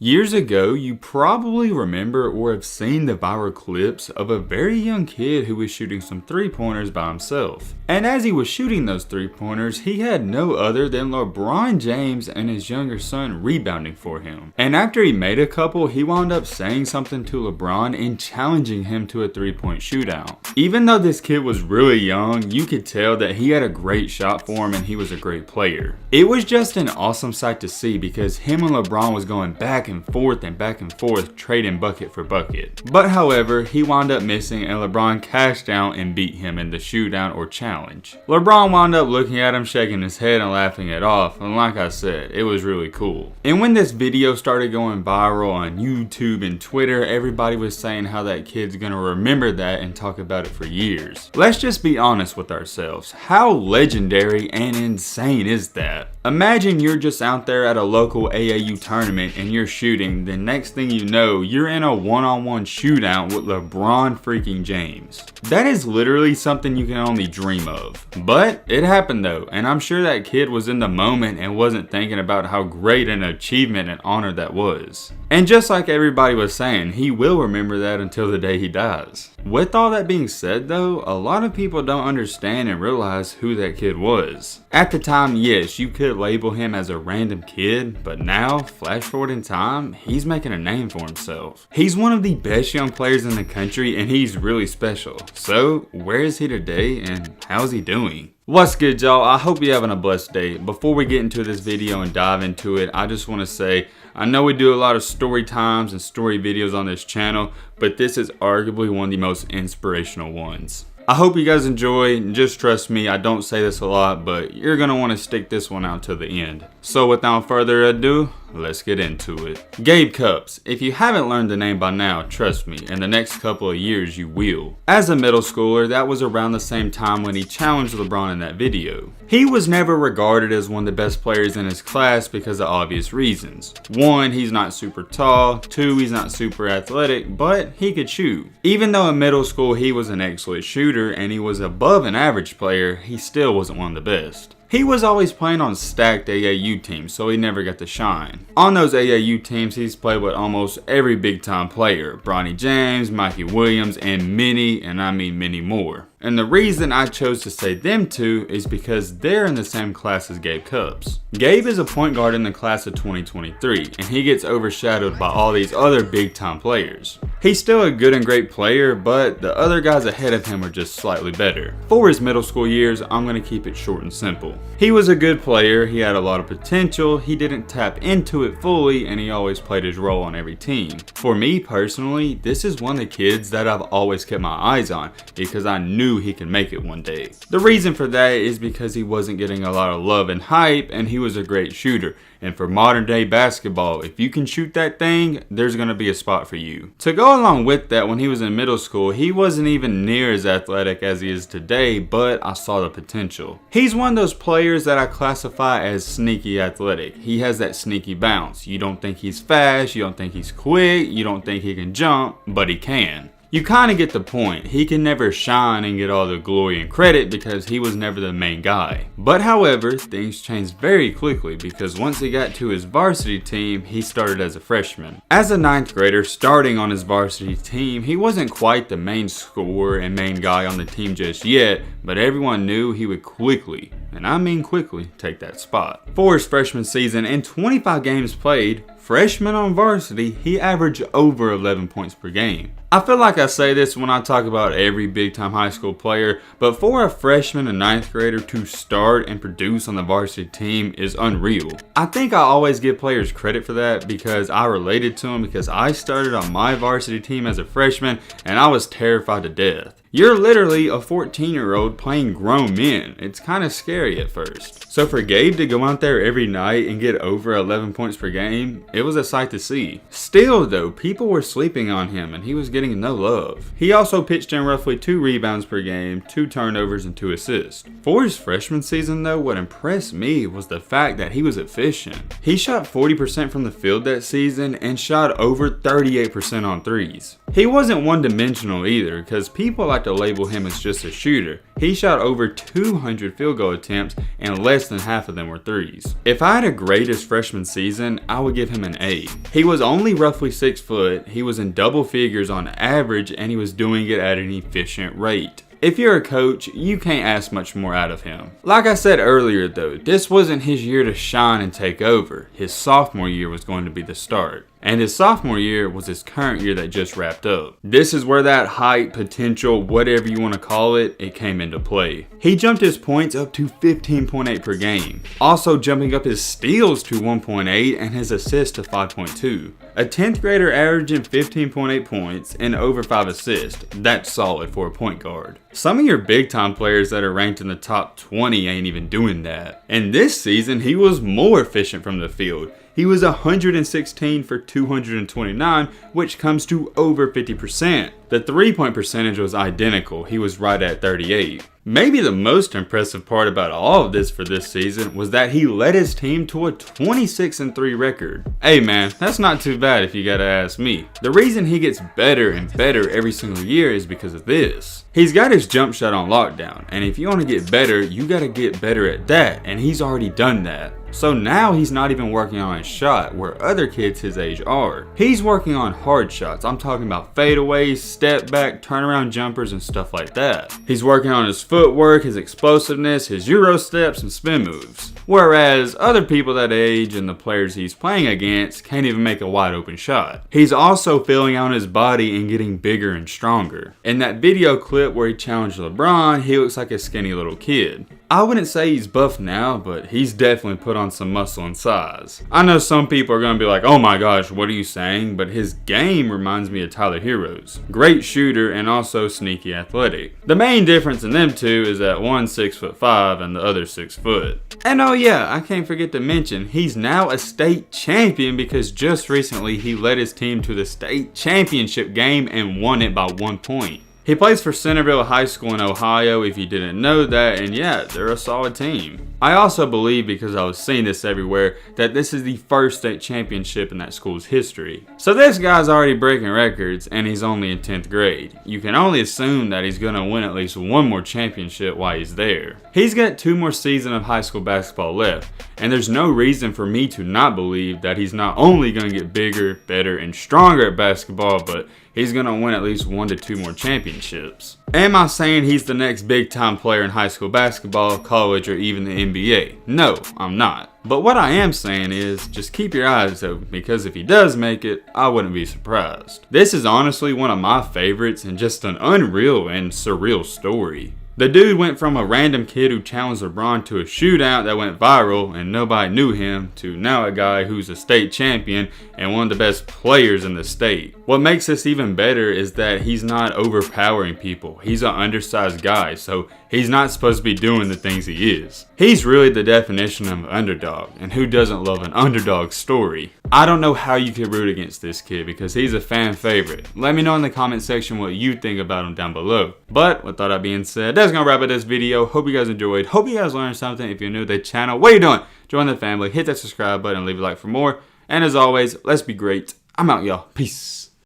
Years ago, you probably remember or have seen the viral clips of a very young kid who was shooting some three-pointers by himself. And as he was shooting those three-pointers, he had no other than LeBron James and his younger son rebounding for him. And after he made a couple, he wound up saying something to LeBron and challenging him to a three-point shootout. Even though this kid was really young, you could tell that he had a great shot for him and he was a great player. It was just an awesome sight to see because him and LeBron was going back and forth, trading bucket for bucket. But however, he wound up missing and LeBron cashed out and beat him in the shootout or challenge. LeBron wound up looking at him, shaking his head and laughing it off, and like I said, it was really cool. And when this video started going viral on YouTube and Twitter, everybody was saying how that kid's gonna remember that and talk about it for years. Let's just be honest with ourselves. How legendary and insane is that? Imagine you're just out there at a local AAU tournament and you're shooting, the next thing you know, you're in a one-on-one shootout with LeBron freaking James. That is literally something you can only dream of. But it happened though, and I'm sure that kid was in the moment and wasn't thinking about how great an achievement and honor that was. And just like everybody was saying, he will remember that until the day he dies. With all that being said though, a lot of people don't understand and realize who that kid was. At the time, yes, you could label him as a random kid, but now, flash forward in time, he's making a name for himself. He's one of the best young players in the country and he's really special. So, where is he today and how's he doing? What's good, y'all? I hope you're having a blessed day. Before we get into this video and dive into it, I just want to say, I know we do a lot of story times and story videos on this channel, but this is arguably one of the most inspirational ones. I hope you guys enjoy, and just trust me, I don't say this a lot, but you're going to want to stick this one out to the end. So without further ado, let's get into it. Gabe Cupps. If you haven't learned the name by now, trust me, in the next couple of years you will. As a middle schooler, that was around the same time when he challenged LeBron in that video. He was never regarded as one of the best players in his class because of obvious reasons. One, he's not super tall. Two, he's not super athletic, but he could shoot. Even though in middle school he was an excellent shooter and he was above an average player, he still wasn't one of the best. He was always playing on stacked AAU teams, so he never got to shine. On those AAU teams, he's played with almost every big time player. Bronny James, Mikey Williams, and many, and I mean many more. And the reason I chose to say them two is because they're in the same class as Gabe Cupps. Gabe is a point guard in the class of 2023, and he gets overshadowed by all these other big time players. He's still a good and great player, but the other guys ahead of him are just slightly better. For his middle school years, I'm going to keep it short and simple. He was a good player, he had a lot of potential, he didn't tap into it fully, and he always played his role on every team. For me personally, this is one of the kids that I've always kept my eyes on because I knew he could make it one day. The reason for that is because he wasn't getting a lot of love and hype, and he was a great shooter. And for modern day basketball, if you can shoot that thing, there's going to be a spot for you. To go along with that, when he was in middle school, he wasn't even near as athletic as he is today, but I saw the potential. He's one of those players that I classify as sneaky athletic. He has that sneaky bounce. You don't think he's fast, you don't think he's quick, you don't think he can jump, but he can. You kind of get the point. He can never shine and get all the glory and credit because he was never the main guy. But however, things changed very quickly because once he got to his varsity team, he started as a freshman. As a 9th grader starting on his varsity team, he wasn't quite the main scorer and main guy on the team just yet, but everyone knew he would quickly, and I mean quickly, take that spot. For his freshman season and 25 games played, freshman on varsity, he averaged over 11 points per game. I feel like I say this when I talk about every big time high school player, but for a freshman and 9th grader to start and produce on the varsity team is unreal. I think I always give players credit for that because I related to them because I started on my varsity team as a freshman and I was terrified to death. You're literally a 14-year-old playing grown men. It's kind of scary at first. So for Gabe to go out there every night and get over 11 points per game, it was a sight to see. Still though, people were sleeping on him and he was getting no love. He also pitched in roughly 2 rebounds per game, 2 turnovers, and 2 assists. For his freshman season though, what impressed me was the fact that he was efficient. He shot 40% from the field that season and shot over 38% on threes. He wasn't one-dimensional either because people like like to label him as just a shooter. He shot over 200 field goal attempts and less than half of them were threes. If I had to grade his freshman season, I would give him an A. He was only roughly 6 foot, he was in double figures on average, and he was doing it at an efficient rate. If you're a coach, you can't ask much more out of him. Like I said earlier though, this wasn't his year to shine and take over. His sophomore year was going to be the start. And his sophomore year was his current year that just wrapped up. This is where that height, potential, whatever you want to call it, it came into play. He jumped his points up to 15.8 per game. Also jumping up his steals to 1.8 and his assists to 5.2. A 10th grader averaging 15.8 points and over 5 assists. That's solid for a point guard. Some of your big time players that are ranked in the top 20 ain't even doing that. And this season, he was more efficient from the field. He was 116 for 229, which comes to over 50%. The 3-point percentage was identical, he was right at 38. Maybe the most impressive part about all of this for this season was that he led his team to a 26-3 record. Hey man, that's not too bad if you gotta ask me. The reason he gets better and better every single year is because of this. He's got his jump shot on lockdown, and if you want to get better, you gotta get better at that, and he's already done that. So now he's not even working on his shot where other kids his age are. He's working on hard shots. I'm talking about fadeaways, step back, turnaround jumpers, and stuff like that. He's working on his footwork, his explosiveness, his Euro steps, and spin moves. Whereas other people that age and the players he's playing against can't even make a wide open shot. He's also filling out his body and getting bigger and stronger. In that video clip where he challenged LeBron, he looks like a skinny little kid. I wouldn't say he's buff now, but he's definitely put on some muscle and size. I know some people are going to be like, oh my gosh, what are you saying? But his game reminds me of Tyler Hero's. Great shooter and also sneaky athletic. The main difference in them two is that one's 6'5" and the other 6 foot. And oh yeah, I can't forget to mention, he's now a state champion because just recently he led his team to the state championship game and won it by 1 point. He plays for Centerville High School in Ohio if you didn't know that, and yeah, they're a solid team. I also believe, because I was seeing this everywhere, that this is the first state championship in that school's history. So this guy's already breaking records, and he's only in 10th grade. You can only assume that he's going to win at least one more championship while he's there. He's got 2 more seasons of high school basketball left, and there's no reason for me to not believe that he's not only going to get bigger, better, and stronger at basketball, but he's going to win at least 1 to 2 more championships. Am I saying he's the next big time player in high school basketball, college, or even the NBA? No, I'm not. But what I am saying is, just keep your eyes open, because if he does make it, I wouldn't be surprised. This is honestly one of my favorites and just an unreal and surreal story. The dude went from a random kid who challenged LeBron to a shootout that went viral and nobody knew him to now a guy who's a state champion and one of the best players in the state. What makes this even better is that he's not overpowering people. He's an undersized guy, so he's not supposed to be doing the things he is. He's really the definition of an underdog, and who doesn't love an underdog story? I don't know how you could root against this kid because he's a fan favorite. Let me know in the comment section what you think about him down below. But with all that being said, that's gonna wrap up this video. Hope you guys enjoyed. Hope you guys learned something. If you're new to the channel, what are you doing? Join the family, hit that subscribe button, and leave a like for more. And as always, let's be great. I'm out, y'all. Peace.